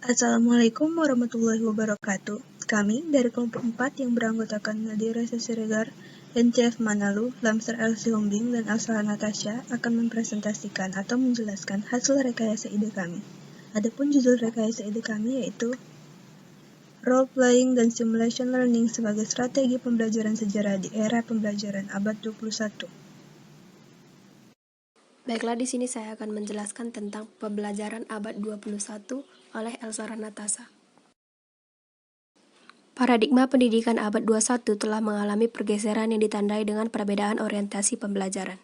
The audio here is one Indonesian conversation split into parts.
Assalamualaikum warahmatullahi wabarakatuh. Kami dari kelompok 4 yang beranggotakan Nadira Siregar, NCF Manalu, Lamsar Elsie Hombing, dan Elsa Natasha akan mempresentasikan atau menjelaskan hasil rekayasa ide kami. Adapun judul rekayasa ide kami yaitu Role Playing dan Simulation Learning sebagai strategi pembelajaran sejarah di era pembelajaran abad 21. Baiklah, di sini saya akan menjelaskan tentang pembelajaran abad 21 oleh Elsa Natasha. Paradigma pendidikan abad 21 telah mengalami pergeseran yang ditandai dengan perbedaan orientasi pembelajaran.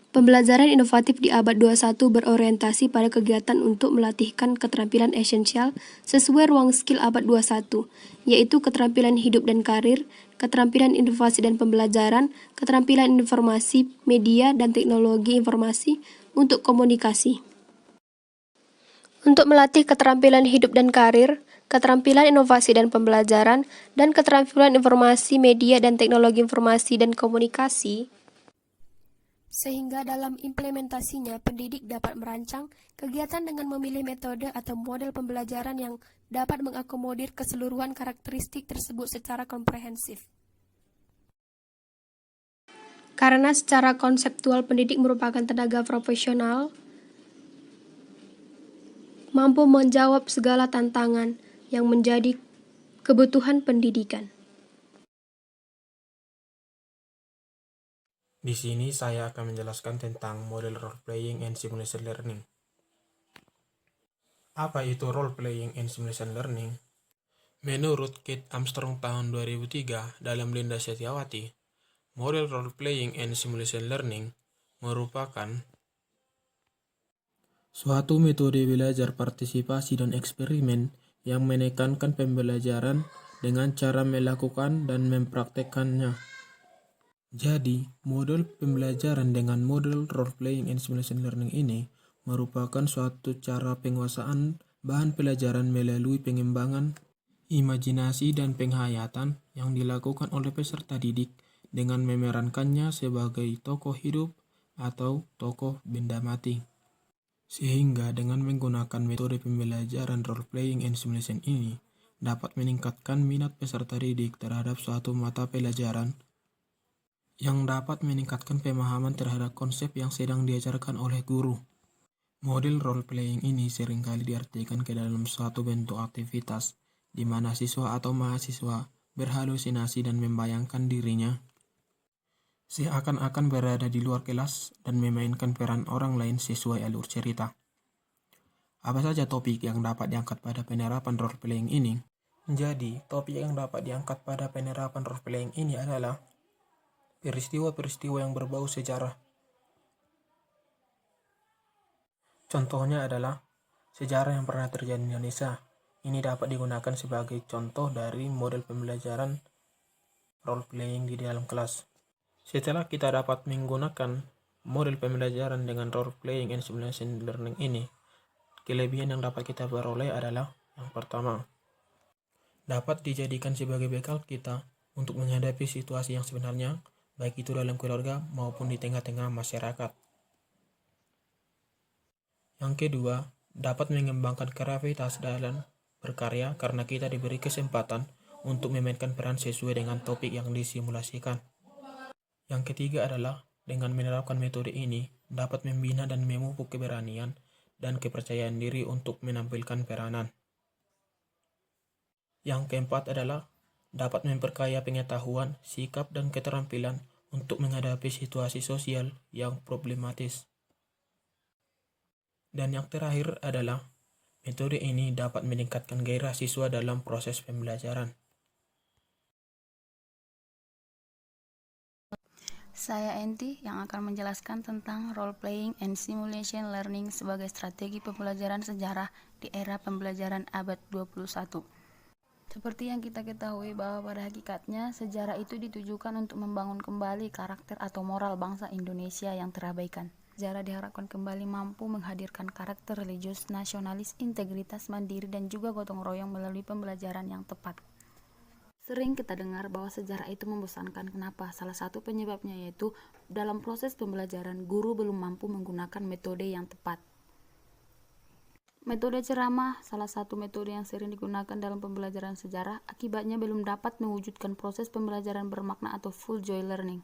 Pembelajaran inovatif di abad 21 berorientasi pada kegiatan untuk melatihkan keterampilan esensial sesuai ruang skill abad 21, yaitu keterampilan hidup dan karir, keterampilan inovasi dan pembelajaran, keterampilan informasi, media, dan teknologi informasi untuk komunikasi. Untuk melatih keterampilan hidup dan karir, keterampilan inovasi dan pembelajaran, dan keterampilan informasi, media, dan teknologi informasi dan komunikasi, sehingga dalam implementasinya pendidik dapat merancang kegiatan dengan memilih metode atau model pembelajaran yang dapat mengakomodir keseluruhan karakteristik tersebut secara komprehensif. Karena secara konseptual pendidik merupakan tenaga profesional, mampu menjawab segala tantangan yang menjadi kebutuhan pendidikan. Di sini saya akan menjelaskan tentang model role playing and simulation learning. Apa itu role playing and simulation learning? Menurut Kate Armstrong tahun 2003 dalam Linda Setiawati, model role playing and simulation learning merupakan suatu metode belajar partisipasi dan eksperimen yang menekankan pembelajaran dengan cara melakukan dan mempraktekkannya. Jadi, model pembelajaran dengan model role-playing and simulation learning ini merupakan suatu cara penguasaan bahan pelajaran melalui pengembangan imajinasi dan penghayatan yang dilakukan oleh peserta didik dengan memerankannya sebagai tokoh hidup atau tokoh benda mati. Sehingga dengan menggunakan metode pembelajaran role-playing and simulation ini dapat meningkatkan minat peserta didik terhadap suatu mata pelajaran yang dapat meningkatkan pemahaman terhadap konsep yang sedang diajarkan oleh guru. Model role-playing ini seringkali diartikan ke dalam suatu bentuk aktivitas di mana siswa atau mahasiswa berhalusinasi dan membayangkan dirinya seakan-akan berada di luar kelas dan memainkan peran orang lain sesuai alur cerita. Apa saja topik yang dapat diangkat pada penerapan role-playing ini? Jadi, topik yang dapat diangkat pada penerapan role-playing ini adalah peristiwa-peristiwa yang berbau sejarah. Contohnya adalah sejarah yang pernah terjadi di Indonesia. Ini dapat digunakan sebagai contoh dari model pembelajaran role-playing di dalam kelas. Setelah kita dapat menggunakan model pembelajaran dengan role-playing and simulation learning ini, kelebihan yang dapat kita peroleh adalah yang pertama, dapat dijadikan sebagai bekal kita untuk menghadapi situasi yang sebenarnya, baik itu dalam keluarga maupun di tengah-tengah masyarakat. Yang kedua, dapat mengembangkan kreativitas dalam berkarya karena kita diberi kesempatan untuk memainkan peran sesuai dengan topik yang disimulasikan. Yang ketiga adalah dengan menerapkan metode ini dapat membina dan memupuk keberanian dan kepercayaan diri untuk menampilkan peranan. Yang keempat adalah dapat memperkaya pengetahuan, sikap, dan keterampilan untuk menghadapi situasi sosial yang problematis. Dan yang terakhir adalah metode ini dapat meningkatkan gairah siswa dalam proses pembelajaran. Saya Enti yang akan menjelaskan tentang role playing and simulation learning sebagai strategi pembelajaran sejarah di era pembelajaran abad 21. Seperti yang kita ketahui bahwa pada hakikatnya sejarah itu ditujukan untuk membangun kembali karakter atau moral bangsa Indonesia yang terabaikan. Sejarah diharapkan kembali mampu menghadirkan karakter religius, nasionalis, integritas, mandiri, dan juga gotong royong melalui pembelajaran yang tepat. Sering kita dengar bahwa sejarah itu membosankan. Kenapa? Salah satu penyebabnya yaitu dalam proses pembelajaran guru belum mampu menggunakan metode yang tepat. Metode ceramah, salah satu metode yang sering digunakan dalam pembelajaran sejarah, akibatnya belum dapat mewujudkan proses pembelajaran bermakna atau full joy learning.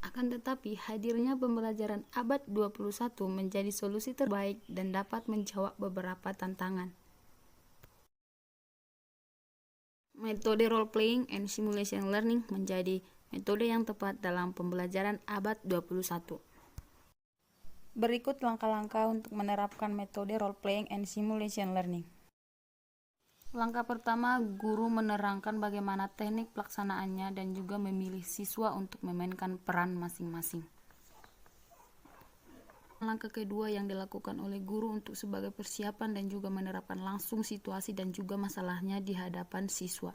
Akan tetapi, hadirnya pembelajaran abad 21 menjadi solusi terbaik dan dapat menjawab beberapa tantangan. Metode role-playing and simulation learning menjadi metode yang tepat dalam pembelajaran abad 21. Berikut langkah-langkah untuk menerapkan metode role-playing and simulation learning. Langkah pertama, guru menerangkan bagaimana teknik pelaksanaannya dan juga memilih siswa untuk memainkan peran masing-masing. Langkah kedua yang dilakukan oleh guru untuk sebagai persiapan dan juga menerapkan langsung situasi dan juga masalahnya di hadapan siswa.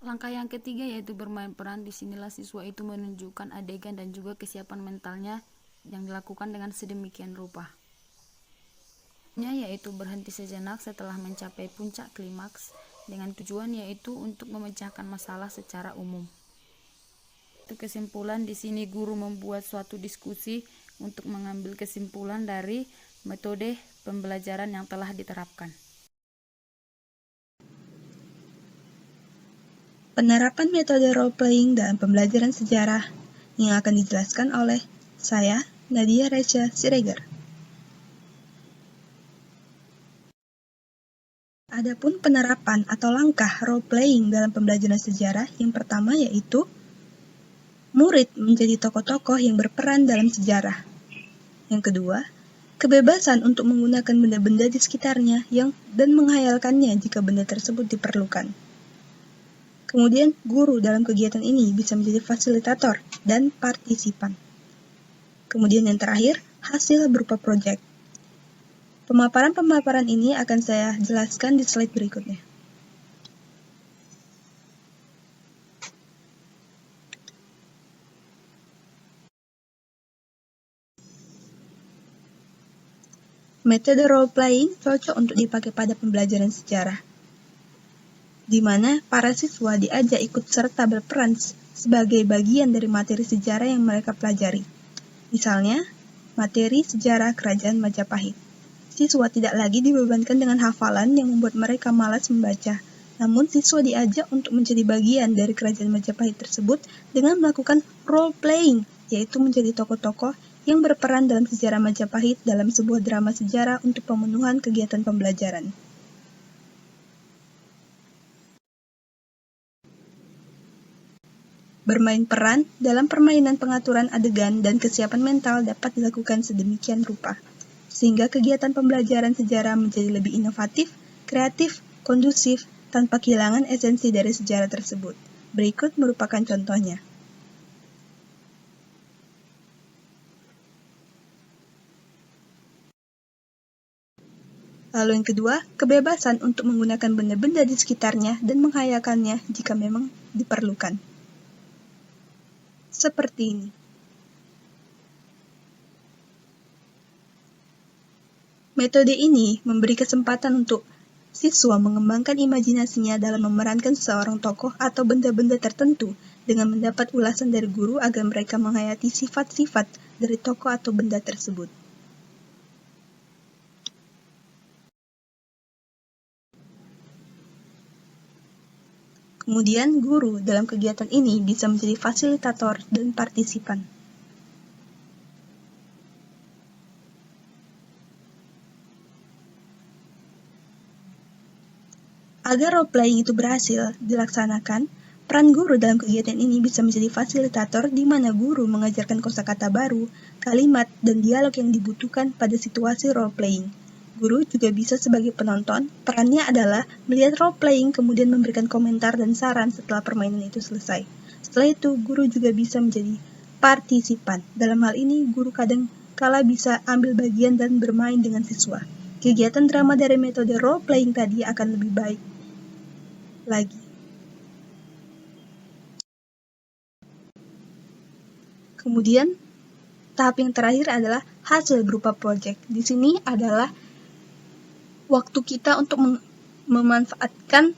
Langkah yang ketiga yaitu bermain peran. Disinilah siswa itu menunjukkan adegan dan juga kesiapan mentalnya yang dilakukan dengan sedemikian rupa. Yaitu berhenti sejenak setelah mencapai puncak klimaks dengan tujuan yaitu untuk memecahkan masalah secara umum. Untuk kesimpulan, di sini guru membuat suatu diskusi untuk mengambil kesimpulan dari metode pembelajaran yang telah diterapkan. Penerapan metode role-playing dalam pembelajaran sejarah yang akan dijelaskan oleh saya, Nadia Resha Siregar. Adapun penerapan atau langkah role-playing dalam pembelajaran sejarah yang pertama yaitu murid menjadi tokoh-tokoh yang berperan dalam sejarah. Yang kedua, kebebasan untuk menggunakan benda-benda di sekitarnya dan menghayalkannya jika benda tersebut diperlukan. Kemudian, guru dalam kegiatan ini bisa menjadi fasilitator dan partisipan. Kemudian yang terakhir, hasil berupa proyek. Pemaparan-pemaparan ini akan saya jelaskan di slide berikutnya. Metode role-playing cocok untuk dipakai pada pembelajaran sejarah, di mana para siswa diajak ikut serta berperan sebagai bagian dari materi sejarah yang mereka pelajari. Misalnya, materi sejarah Kerajaan Majapahit. Siswa tidak lagi dibebankan dengan hafalan yang membuat mereka malas membaca, namun siswa diajak untuk menjadi bagian dari Kerajaan Majapahit tersebut dengan melakukan role-playing, yaitu menjadi tokoh-tokoh yang berperan dalam sejarah Majapahit dalam sebuah drama sejarah untuk pemenuhan kegiatan pembelajaran. Bermain peran dalam permainan pengaturan adegan dan kesiapan mental dapat dilakukan sedemikian rupa, sehingga kegiatan pembelajaran sejarah menjadi lebih inovatif, kreatif, kondusif, tanpa kehilangan esensi dari sejarah tersebut. Berikut merupakan contohnya. Lalu yang kedua, kebebasan untuk menggunakan benda-benda di sekitarnya dan menghayalkannya jika memang diperlukan. Seperti ini. Metode ini memberi kesempatan untuk siswa mengembangkan imajinasinya dalam memerankan seorang tokoh atau benda-benda tertentu dengan mendapat ulasan dari guru agar mereka menghayati sifat-sifat dari tokoh atau benda tersebut. Kemudian, guru dalam kegiatan ini bisa menjadi fasilitator dan partisipan. Agar role-playing itu berhasil dilaksanakan, peran guru dalam kegiatan ini bisa menjadi fasilitator di mana guru mengajarkan kosakata baru, kalimat, dan dialog yang dibutuhkan pada situasi role-playing. Guru juga bisa sebagai penonton, perannya adalah melihat role-playing kemudian memberikan komentar dan saran setelah permainan itu selesai. Setelah itu, guru juga bisa menjadi partisipan. Dalam hal ini, guru kadang kala bisa ambil bagian dan bermain dengan siswa. Kegiatan drama dari metode role-playing tadi akan lebih baik lagi. Kemudian, tahap yang terakhir adalah hasil berupa proyek. Di sini adalah waktu kita untuk memanfaatkan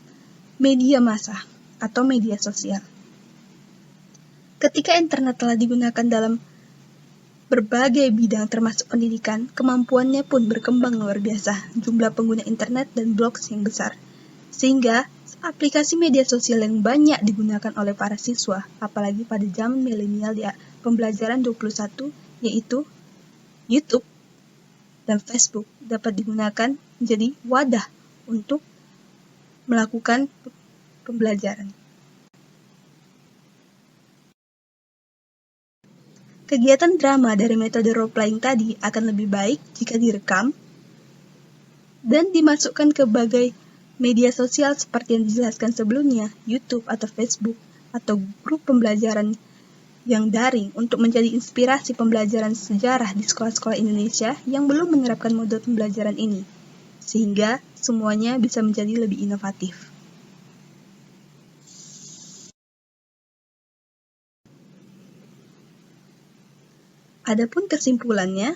media massa atau media sosial. Ketika internet telah digunakan dalam berbagai bidang termasuk pendidikan, kemampuannya pun berkembang luar biasa, jumlah pengguna internet dan blogs yang besar. Sehingga aplikasi media sosial yang banyak digunakan oleh para siswa, apalagi pada zaman milenial di pembelajaran 21, yaitu YouTube dan Facebook dapat digunakan menjadi wadah untuk melakukan pembelajaran. Kegiatan drama dari metode role-playing tadi akan lebih baik jika direkam dan dimasukkan ke berbagai media sosial seperti yang dijelaskan sebelumnya, YouTube atau Facebook, atau grup pembelajaran yang daring untuk menjadi inspirasi pembelajaran sejarah di sekolah-sekolah Indonesia yang belum menerapkan model pembelajaran ini, sehingga semuanya bisa menjadi lebih inovatif. Adapun kesimpulannya,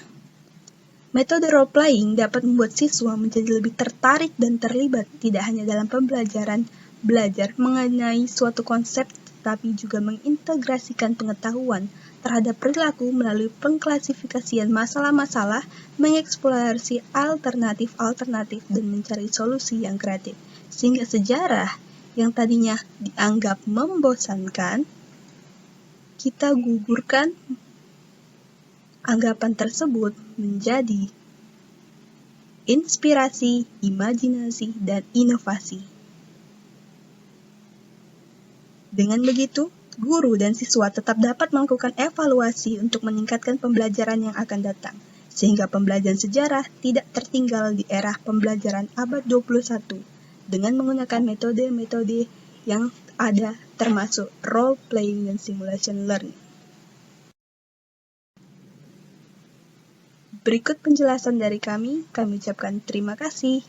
metode role-playing dapat membuat siswa menjadi lebih tertarik dan terlibat tidak hanya dalam pembelajaran, belajar mengenai suatu konsep, tetapi juga mengintegrasikan pengetahuan terhadap perilaku melalui pengklasifikasian masalah-masalah, mengeksplorasi alternatif-alternatif, dan mencari solusi yang kreatif. Sehingga sejarah yang tadinya dianggap membosankan, kita gugurkan anggapan tersebut menjadi inspirasi, imajinasi, dan inovasi. Dengan begitu, guru dan siswa tetap dapat melakukan evaluasi untuk meningkatkan pembelajaran yang akan datang, sehingga pembelajaran sejarah tidak tertinggal di era pembelajaran abad 21 dengan menggunakan metode-metode yang ada termasuk role-playing dan simulation learning. Berikut penjelasan dari kami ucapkan terima kasih.